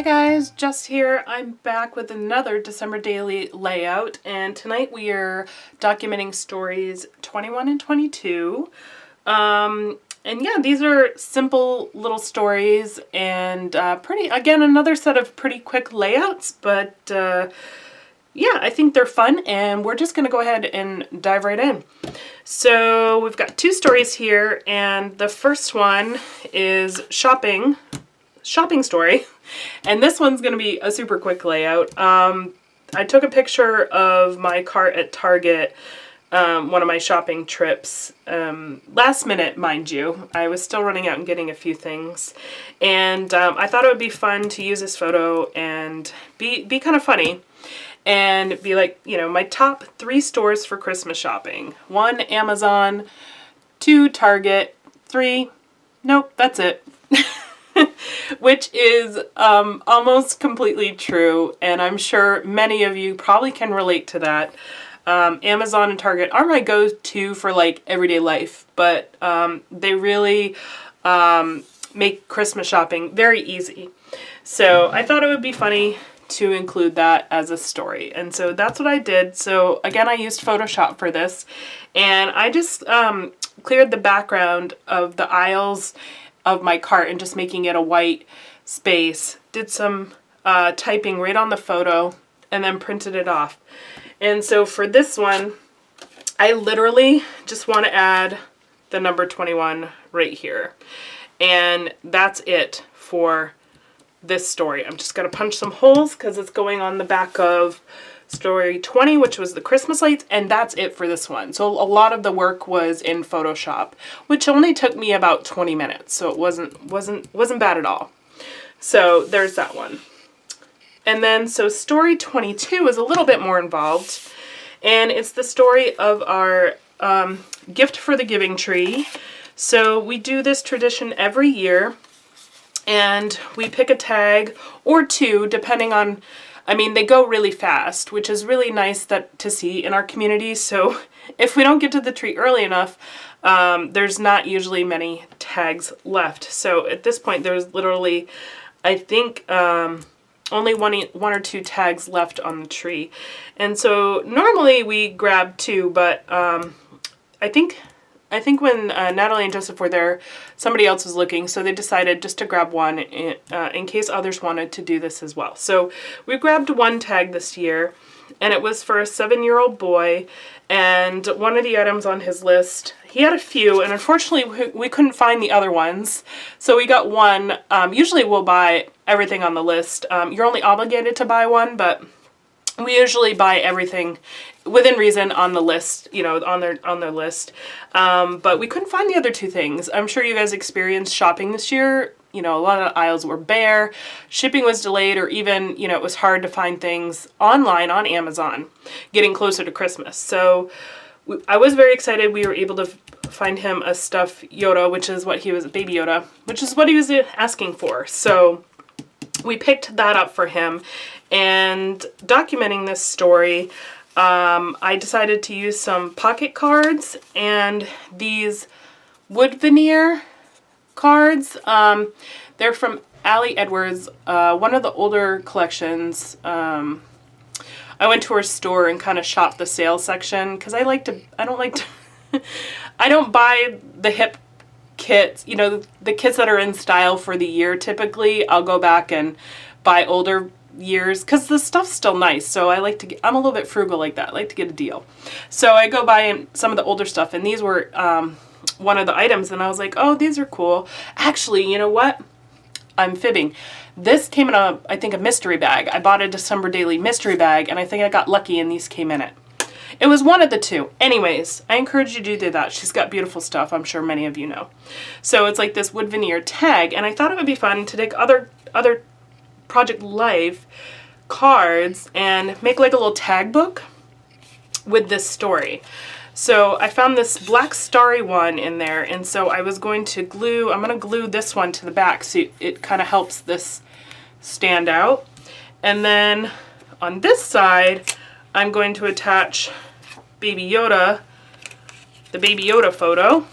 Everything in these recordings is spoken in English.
Hey guys, Jess here. I'm back with another December daily layout, and tonight we are documenting stories 21 and 22. And yeah, these are simple little stories and again, another set of pretty quick layouts, but yeah, I think they're fun, and we're just going to go ahead and dive right in. So we've got two stories here, and the first one is shopping story. And this one's going to be a super quick layout. I took a picture of my cart at Target, one of my shopping trips, last minute, mind you. I was still running out and getting a few things. And I thought it would be fun to use this photo and be kind of funny. And be like, you know, my top 3 stores for Christmas shopping. 1, Amazon. 2, Target. 3, nope, that's it. Which is almost completely true, and I'm sure many of you probably can relate to that. Amazon and Target are my go-to for like everyday life, but they really make Christmas shopping very easy. So I thought it would be funny to include that as a story, and so that's what I did. So again, I used Photoshop for this, and I just cleared the background of the aisles of my cart and just making it a white space. Did some typing right on the photo and then printed it off. And so for this one, I literally just want to add the number 21 right here. And that's it for this story. I'm just going to punch some holes because it's going on the back of story 20, which was the Christmas lights, and that's it for this one. So a lot of the work was in Photoshop, which only took me about 20 minutes, so it wasn't bad at all. So there's that one. And then so story 22 is a little bit more involved, and it's the story of our gift for the giving tree. So we do this tradition every year, and we pick a tag or 2 depending on, I mean, they go really fast, which is really nice to see in our community. So if we don't get to the tree early enough, there's not usually many tags left. So at this point, there's literally, I think, only one or 2 tags left on the tree. And so normally we grab 2, but I think when Natalie and Joseph were there, somebody else was looking, so they decided just to grab 1 in case others wanted to do this as well. So we grabbed 1 tag this year, and it was for a 7-year-old boy, and one of the items on his list, he had a few, and unfortunately we couldn't find the other ones, so we got 1. Usually we'll buy everything on the list. You're only obligated to buy 1, but we usually buy everything within reason on the list, you know, on their list. But we couldn't find the other 2 things. I'm sure you guys experienced shopping this year. You know, a lot of aisles were bare, shipping was delayed, or even, you know, it was hard to find things online on Amazon getting closer to Christmas. So I was very excited. We were able to find him a stuffed Yoda, Baby Yoda, which is what he was asking for. So we picked that up for him, and documenting this story, I decided to use some pocket cards and these wood veneer cards. They're from Allie Edwards, one of the older collections. I went to her store and kind of shopped the sale section because I don't buy the hip kits, you know, the kits that are in style for the year. Typically, I'll go back and buy older years because the stuff's still nice. So I'm a little bit frugal like that. I like to get a deal. So I go buy some of the older stuff, and these were one of the items, and I was like, oh, these are cool. Actually, you know what? I'm fibbing. This came in I think a mystery bag. I bought a December daily mystery bag, and I think I got lucky and these came in it. It was one of the 2. Anyways, I encourage you to do that. She's got beautiful stuff, I'm sure many of you know. So it's like this wood veneer tag, and I thought it would be fun to take other Project Life cards and make like a little tag book with this story. So I found this black starry one in there, and so I'm going to glue this one to the back so it kind of helps this stand out. And then on this side, I'm going to attach Baby Yoda, the Baby Yoda photo,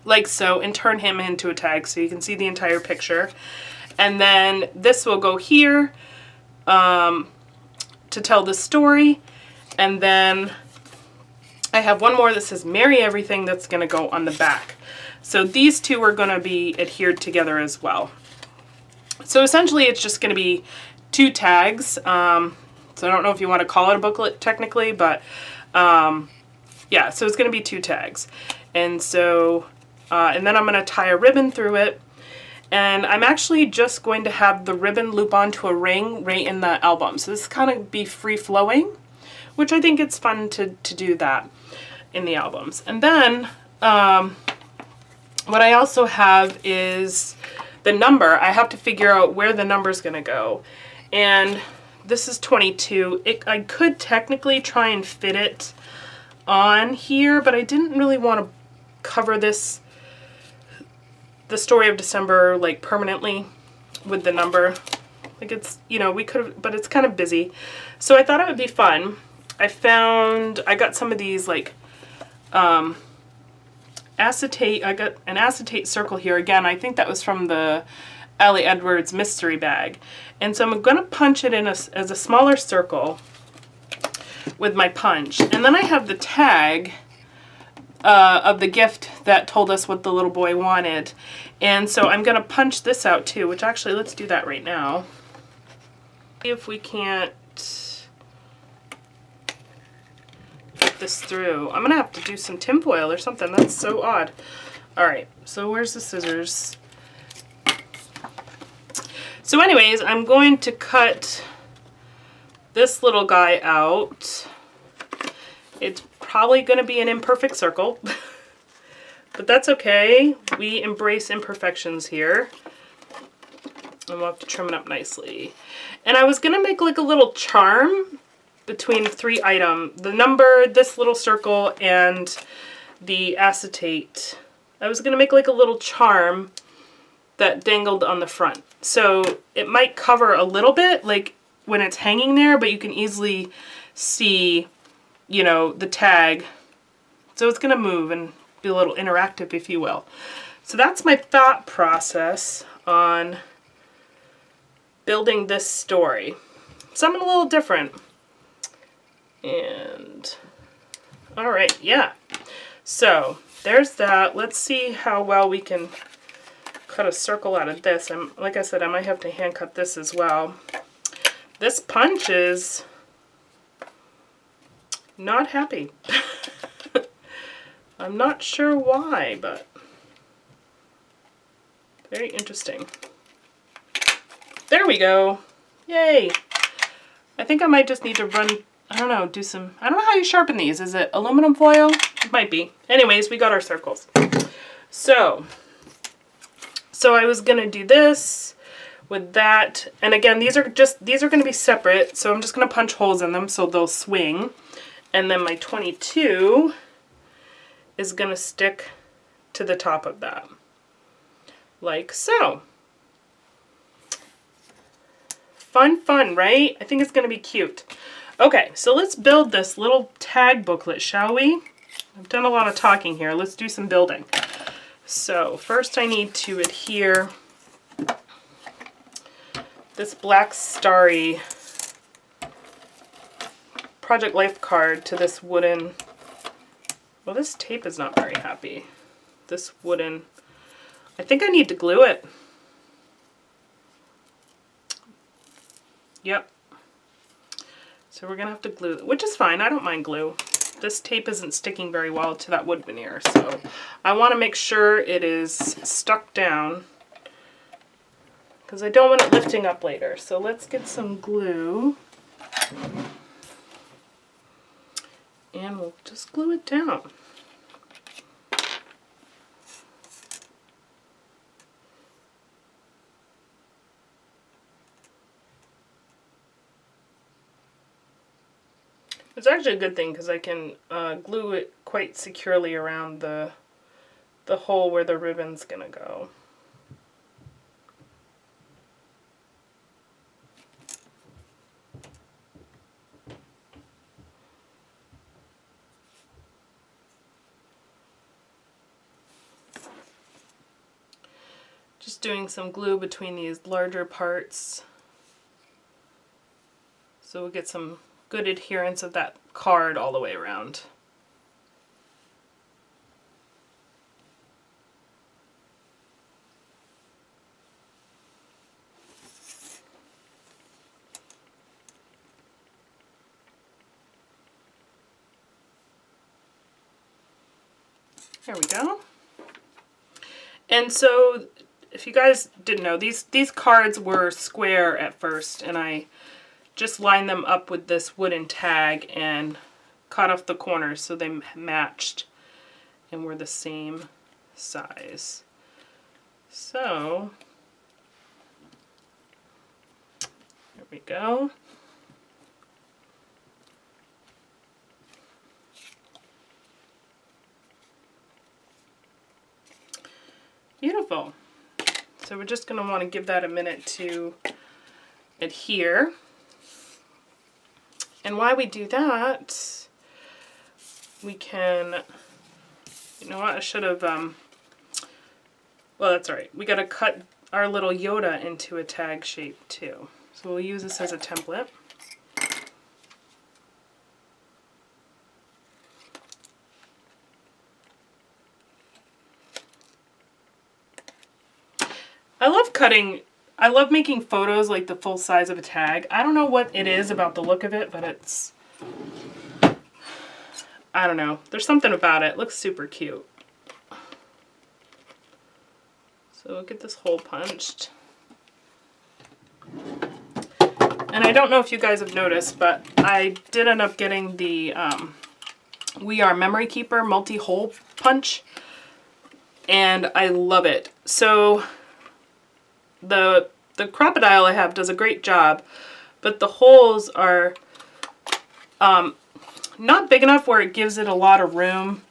like so, and turn him into a tag so you can see the entire picture. And then this will go here to tell the story. And then I have one more that says Marry Everything that's going to go on the back. So these two are going to be adhered together as well. So essentially it's just going to be 2 tags. So I don't know if you want to call it a booklet technically, but yeah, so it's going to be 2 tags. And so, and then I'm going to tie a ribbon through it. And I'm actually just going to have the ribbon loop onto a ring right in the album. So this kind of be free flowing, which I think it's fun to do that in the albums. And then what I also have is the number. I have to figure out where the number is going to go. And this is 22. I could technically try and fit it on here, but I didn't really want to cover the story of December like permanently with the number. Like it's, you know, we could have, but it's kind of busy. So I thought it would be fun. I got some of these like acetate. I got an acetate circle here. Again, I think that was from the Allie Edwards mystery bag. And so I'm going to punch it in as a smaller circle with my punch. And then I have the tag of the gift that told us what the little boy wanted. And so I'm going to punch this out too, which actually, let's do that right now. See if we can't get this through. I'm going to have to do some tinfoil or something. That's so odd. All right, so where's the scissors? So anyways, I'm going to cut this little guy out. It's probably going to be an imperfect circle, but that's okay. We embrace imperfections here. And we'll have to trim it up nicely. And I was going to make like a little charm between 3 items. The number, this little circle, and the acetate. I was going to make like a little charm that dangled on the front. So it might cover a little bit like when it's hanging there, but you can easily see, you know, the tag. So it's going to move and be a little interactive, if you will. So that's my thought process on building this story. Something a little different. And all right, yeah. So there's that. Let's see how well we can cut a circle out of this. Like I said, I might have to hand cut this as well. This punch is not happy. I'm not sure why, but very interesting. There we go. Yay. I think I might just need to run, I don't know, do some, I don't know how you sharpen these. Is it aluminum foil? It might be. Anyways, we got our circles. So I was gonna do this with that. And again, these are gonna be separate. So I'm just gonna punch holes in them so they'll swing. And then my 22 is gonna stick to the top of that. Like so. Fun, right? I think it's gonna be cute. Okay, so let's build this little tag booklet, shall we? I've done a lot of talking here. Let's do some building. So first I need to adhere this black starry Project Life card to this wooden, well, this tape is not very happy. This wooden, I think I need to glue it. Yep. So we're gonna have to glue it, which is fine. I don't mind glue. This tape isn't sticking very well to that wood veneer, so I want to make sure it is stuck down because I don't want it lifting up later. So let's get some glue and we'll just glue it down. It's actually a good thing because I can glue it quite securely around the hole where the ribbon's gonna go. Just doing some glue between these larger parts so we'll get some good adherence of that card all the way around. There we go. And so, if you guys didn't know, these cards were square at first, and I just lined them up with this wooden tag and cut off the corners so they matched and were the same size. So, there we go. Beautiful. So we're just going to want to give that a minute to adhere. And while we do that, we can, you know what, I should have, well, that's all right. We got to cut our little Yoda into a tag shape too. So we'll use this as a template. I love making photos like the full size of a tag. I don't know what it is about the look of it, but it's, I don't know. There's something about it. It looks super cute. So we'll get this hole punched. And I don't know if you guys have noticed, but I did end up getting the We Are Memory Keeper multi-hole punch. And I love it. So the crocodile I have does a great job, but the holes are not big enough where it gives it a lot of room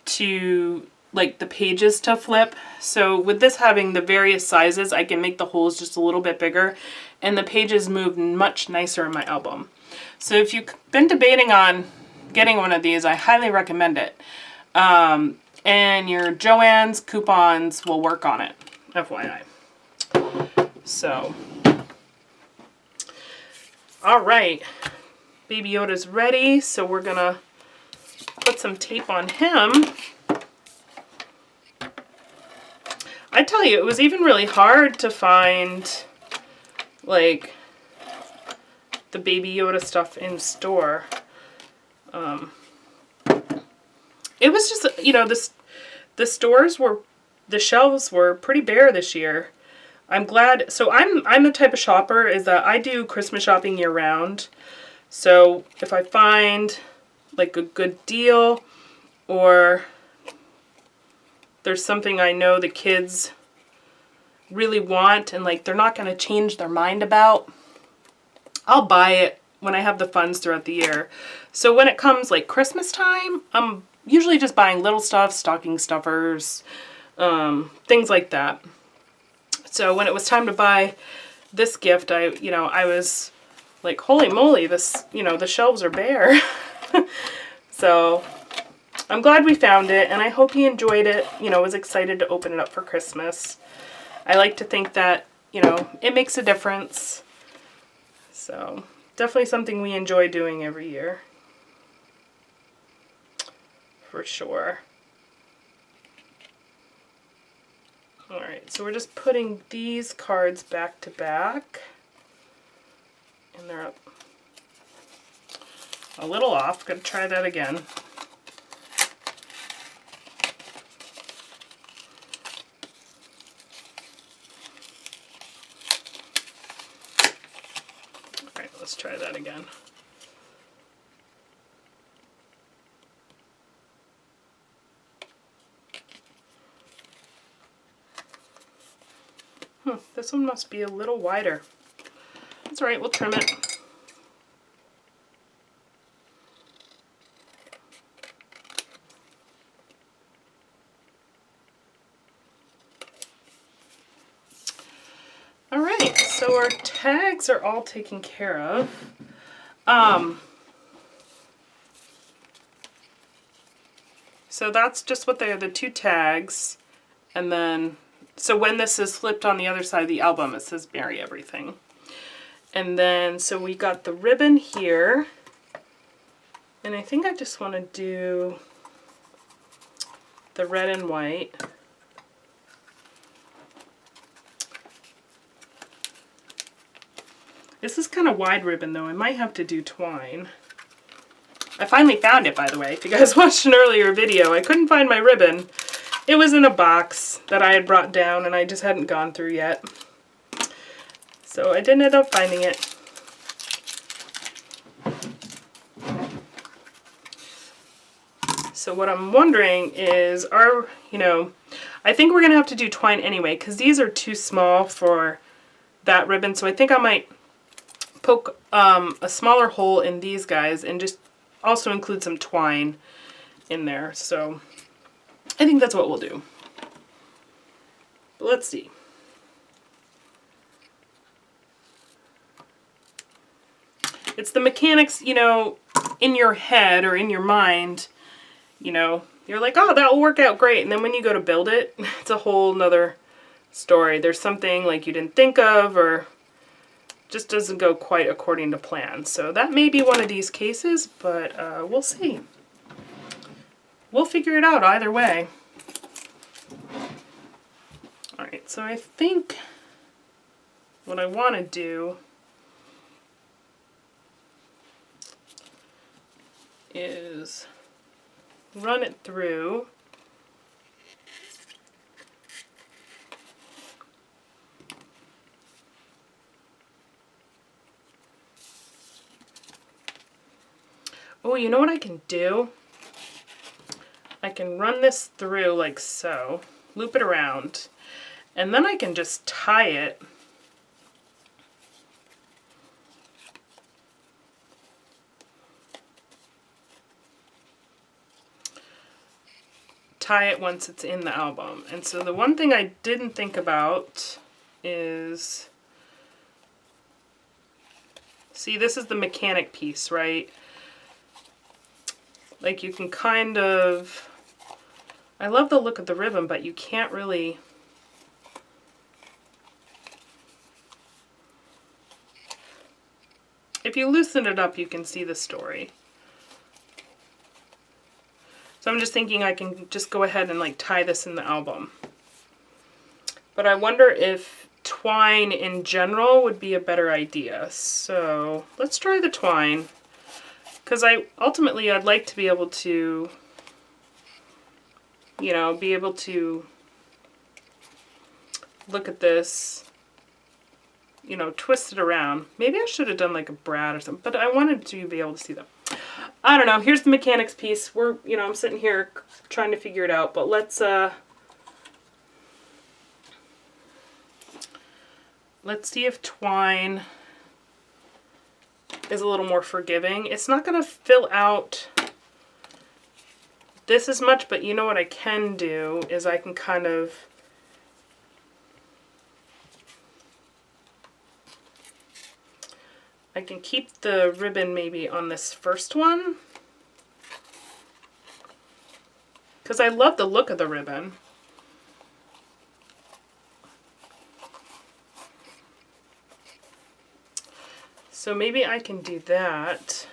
to, like, the pages to flip. So with this having the various sizes, I can make the holes just a little bit bigger, and the pages move much nicer in my album. So if you've been debating on getting one of these, I highly recommend it. And your Joann's coupons will work on it, FYI. So, all right, Baby Yoda's ready, so we're gonna put some tape on him. I tell you, it was even really hard to find, like, the Baby Yoda stuff in store. It was just, you know, the stores were, the shelves were pretty bare this year. I'm glad. So I'm the type of shopper is that I do Christmas shopping year round. So if I find like a good deal or there's something I know the kids really want and like they're not going to change their mind about, I'll buy it when I have the funds throughout the year. So when it comes like Christmas time, I'm usually just buying little stuff, stocking stuffers, things like that. So when it was time to buy this gift, I was like, holy moly, this, the shelves are bare. So I'm glad we found it, and I hope he enjoyed it, was excited to open it up for Christmas. I like to think that, it makes a difference. So definitely something we enjoy doing every year. For sure. Alright, so we're just putting these cards back to back. And they're up a little off. Gonna try that again. Alright, let's try that again. This one must be a little wider. That's all right, we'll trim it. All right, so our tags are all taken care of. So that's just what they are, the two tags, and then So when this is flipped on the other side of the album, it says Marry Everything. And then, so we got the ribbon here. And I think I just want to do the red and white. This is kind of wide ribbon though. I might have to do twine. I finally found it, by the way. If you guys watched an earlier video, I couldn't find my ribbon. It was in a box that I had brought down and I just hadn't gone through yet. So I did end up finding it. So what I'm wondering is, I think we're going to have to do twine anyway, because these are too small for that ribbon. So I think I might poke a smaller hole in these guys and just also include some twine in there. So I think that's what we'll do. But let's see. It's the mechanics, in your head or in your mind, you're like, oh, that will work out great. And then when you go to build it, it's a whole nother story. There's something like you didn't think of or just doesn't go quite according to plan. So that may be one of these cases, but we'll see. We'll figure it out either way. All right, so I think what I want to do is run it through. Oh, you know what I can do? I can run this through like so, loop it around, and then I can just tie it . Tie it once it's in the album. And so the one thing I didn't think about is, see, this is the mechanic piece, right? Like you can kind of, I love the look of the ribbon, but you can't really, if you loosen it up, you can see the story. So I'm just thinking I can just go ahead and like tie this in the album. But I wonder if twine in general would be a better idea. So let's try the twine. Because I'd like to be able to, be able to look at this, twist it around. Maybe I should have done like a brad or something, but I wanted to be able to see them. I don't know. Here's the mechanics piece. I'm sitting here trying to figure it out, but let's see if twine is a little more forgiving. It's not going to fill out this as much, but you know what I can do is I can kind of keep the ribbon maybe on this first one, because I love the look of the ribbon. So maybe I can do that,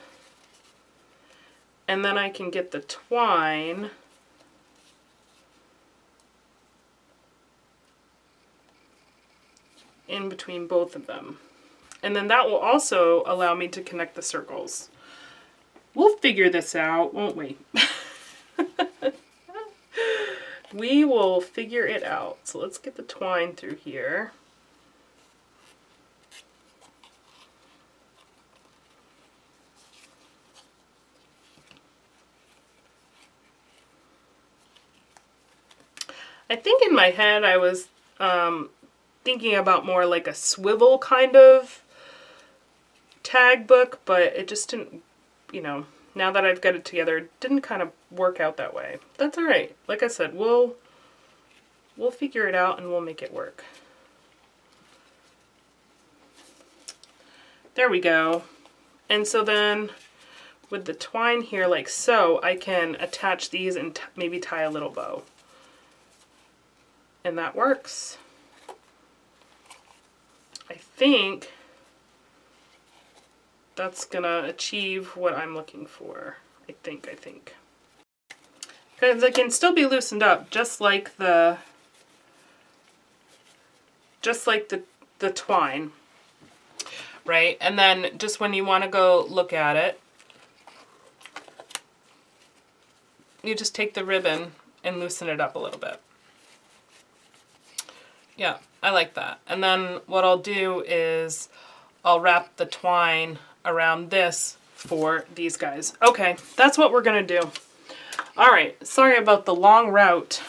and then I can get the twine in between both of them. And then that will also allow me to connect the circles. We'll figure this out, won't we? We will figure it out. So let's get the twine through here. I think in my head I was thinking about more like a swivel kind of tag book, but it just didn't, now that I've got it together, it didn't kind of work out that way. That's all right. Like I said, we'll figure it out and we'll make it work. There we go. And so then with the twine here like so, I can attach these and maybe tie a little bow. And that works. I think that's gonna achieve what I'm looking for. I think. Because it can still be loosened up just like the twine, right? And then just when you want to go look at it, you just take the ribbon and loosen it up a little bit. Yeah, I like that. And then what I'll do is I'll wrap the twine around this for these guys. Okay, that's what we're gonna do. All right, sorry about the long route,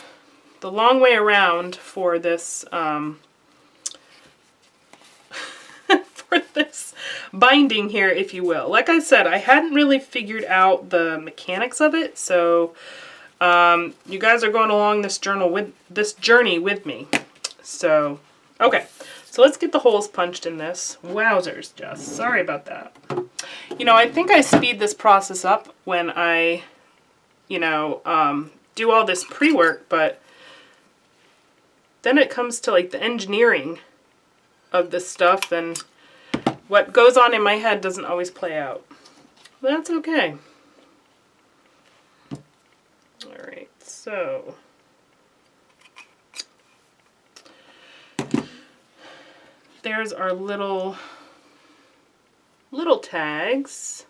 the long way around for this for this binding here, if you will. Like I said, I hadn't really figured out the mechanics of it, so you guys are going along this journey with me. So, okay, so let's get the holes punched in this. Wowzers, Jess, sorry about that. You know, I think I speed this process up when I, you know, do all this pre-work, but then it comes to like the engineering of this stuff, and what goes on in my head doesn't always play out. That's okay. All right, so there's our little tags.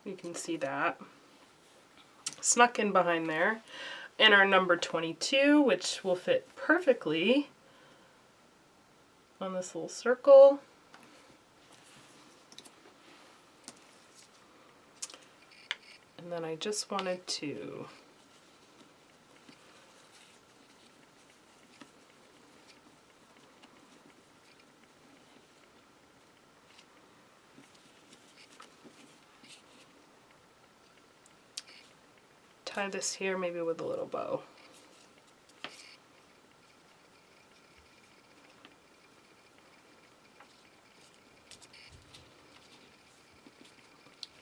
You can see that snuck in behind there. And our number 22, which will fit perfectly on this little circle. And then I just wanted to tie this here maybe with a little bow.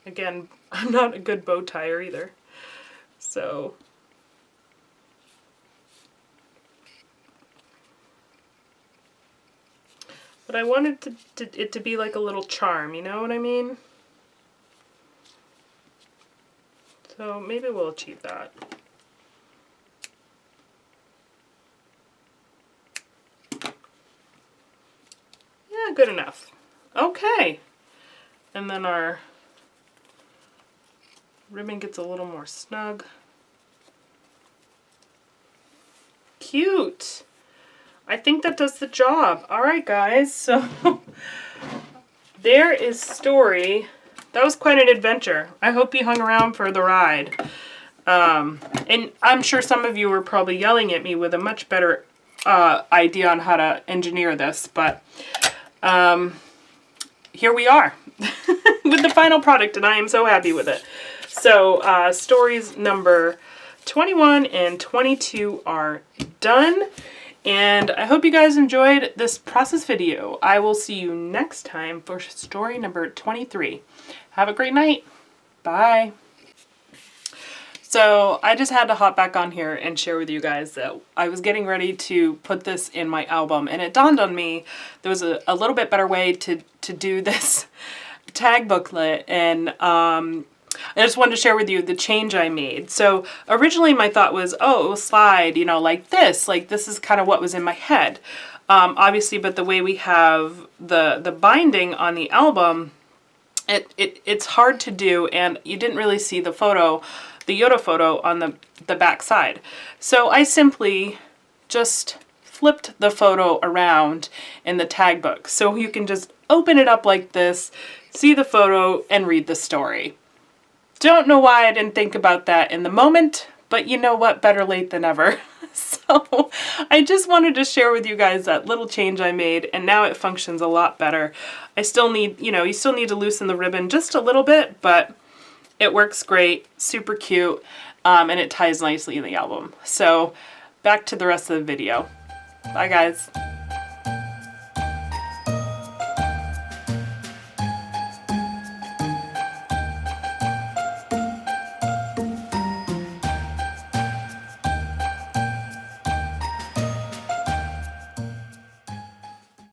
Again, I'm not a good bow tyer either, so but I wanted it to be like a little charm, you know what I mean? So maybe we'll achieve that. Yeah, good enough. Okay. And then our ribbon gets a little more snug. Cute. I think that does the job. All right, guys. So there is story. That was quite an adventure. I hope you hung around for the ride. And I'm sure some of you were probably yelling at me with a much better idea on how to engineer this, but here we are with the final product, and I am so happy with it. So stories number 21 and 22 are done. And I hope you guys enjoyed this process video. I will see you next time for story number 23. Have a great night. Bye. So I just had to hop back on here and share with you guys that I was getting ready to put this in my album, and it dawned on me there was a little bit better way to do this tag booklet, and I just wanted to share with you the change I made. So originally my thought was, oh, it will slide, you know, like this is kind of what was in my head. Obviously, but the way we have the binding on the album, it's hard to do, and you didn't really see the photo, the Yoda photo on the back side. So I simply just flipped the photo around in the tag book. So you can just open it up like this, see the photo, and read the story. Don't know why I didn't think about that in the moment, but you know what? Better late than never. So I just wanted to share with you guys that little change I made, and now it functions a lot better. I still need, you know, you still need to loosen the ribbon just a little bit, but it works great, super cute, and it ties nicely in the album. So back to the rest of the video. Bye guys.